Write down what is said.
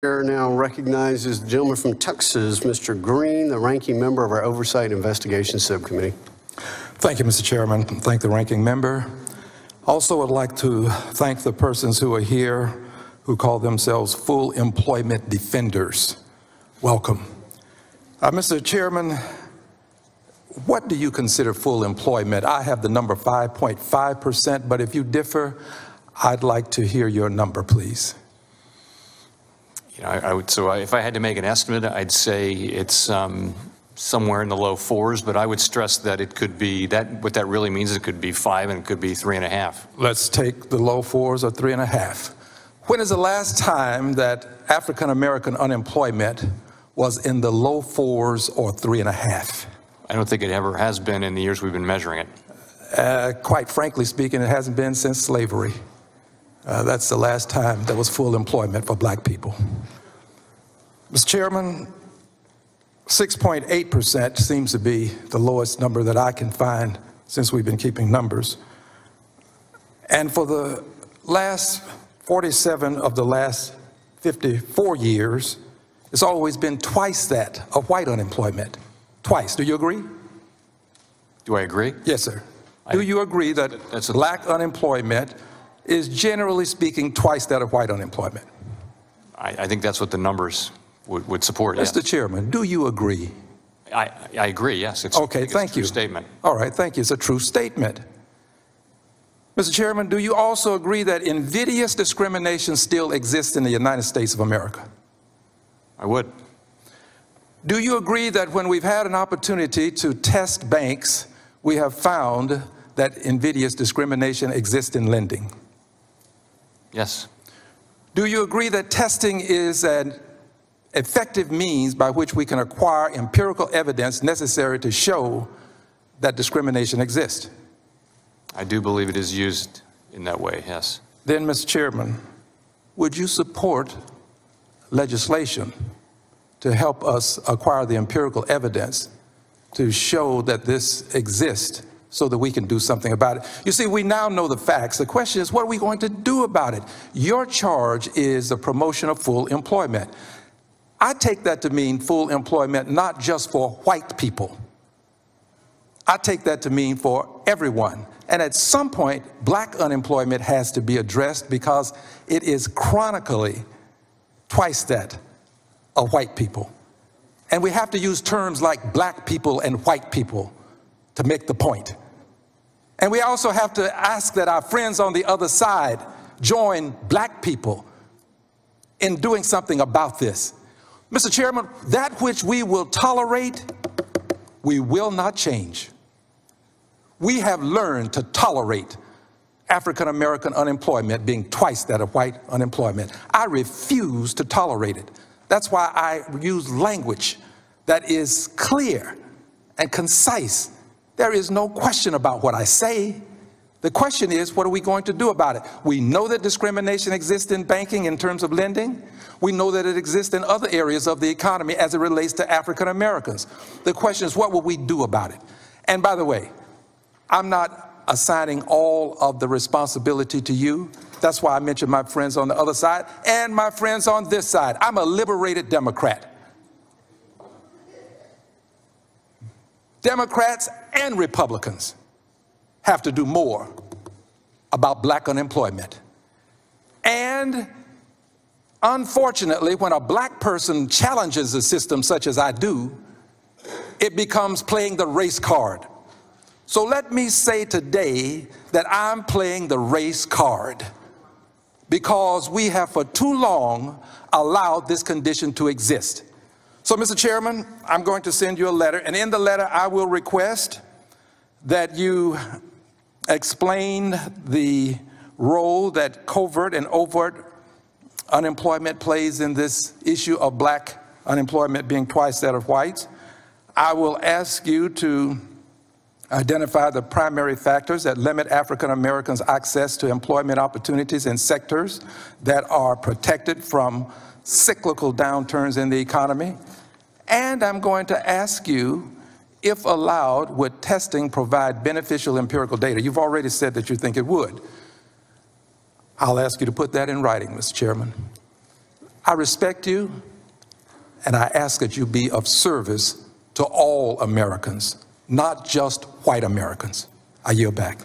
Chair now recognizes the gentleman from Texas, Mr. Green, the ranking member of our Oversight and Investigation Subcommittee. Thank you, Mr. Chairman. Thank the ranking member. Also would like to thank the persons who are here who call themselves full employment defenders. Welcome. Mr. Chairman, what do you consider full employment? I have the number 5.5%, but if you differ, I'd like to hear your number, please. You know, if I had to make an estimate, I'd say it's somewhere in the low fours, but I would stress that it could be, what that really means is it could be 5 and it could be 3.5. Let's take the low fours or 3.5. When is the last time that African-American unemployment was in the low fours or 3.5? I don't think it ever has been in the years we've been measuring it. Quite frankly speaking, it hasn't been since slavery. That's the last time there was full employment for black people. Mr. Chairman, 6.8% seems to be the lowest number that I can find since we've been keeping numbers. And for the last 47 of the last 54 years, it's always been twice that of white unemployment. Twice. Do you agree? Do I agree? Yes, sir. Do you agree that black unemployment is generally speaking twice that of white unemployment? I think that's what the numbers would support. Mr. Chairman, do you agree? I agree, yes. Okay, thank you. It's a true statement. All right, thank you. It's a true statement. Mr. Chairman, do you also agree that invidious discrimination still exists in the United States of America? I would. Do you agree that when we've had an opportunity to test banks, we have found that invidious discrimination exists in lending? Yes. Do you agree that testing is an effective means by which we can acquire empirical evidence necessary to show that discrimination exists? I do believe it is used in that way, yes. Then, Mr. Chairman, would you support legislation to help us acquire the empirical evidence to show that this exists so that we can do something about it? You see, we now know the facts. The question is, what are we going to do about it? Your charge is the promotion of full employment. I take that to mean full employment not just for white people. I take that to mean for everyone. And at some point, black unemployment has to be addressed because it is chronically twice that of white people. And we have to use terms like black people and white people to make the point. And we also have to ask that our friends on the other side join black people in doing something about this. Mr. Chairman, that which we will tolerate, we will not change. We have learned to tolerate African-American unemployment being twice that of white unemployment. I refuse to tolerate it. That's why I use language that is clear and concise. There is no question about what I say. The question is, what are we going to do about it? We know that discrimination exists in banking in terms of lending. We know that it exists in other areas of the economy as it relates to African Americans. The question is, what will we do about it? And by the way, I'm not assigning all of the responsibility to you. That's why I mentioned my friends on the other side and my friends on this side. I'm a liberated Democrat. Democrats and Republicans have to do more about black unemployment. And unfortunately, when a black person challenges the system such as I do, it becomes playing the race card. So let me say today that I'm playing the race card because we have for too long allowed this condition to exist. So, Mr. Chairman, I'm going to send you a letter, and in the letter I will request that you explain the role that covert and overt unemployment plays in this issue of black unemployment being twice that of whites. I will ask you to identify the primary factors that limit African Americans' access to employment opportunities in sectors that are protected from cyclical downturns in the economy. And I'm going to ask you, if allowed, would testing provide beneficial empirical data? You've already said that you think it would. I'll ask you to put that in writing, Mr. Chairman. I respect you, and I ask that you be of service to all Americans, not just white Americans. I yield back.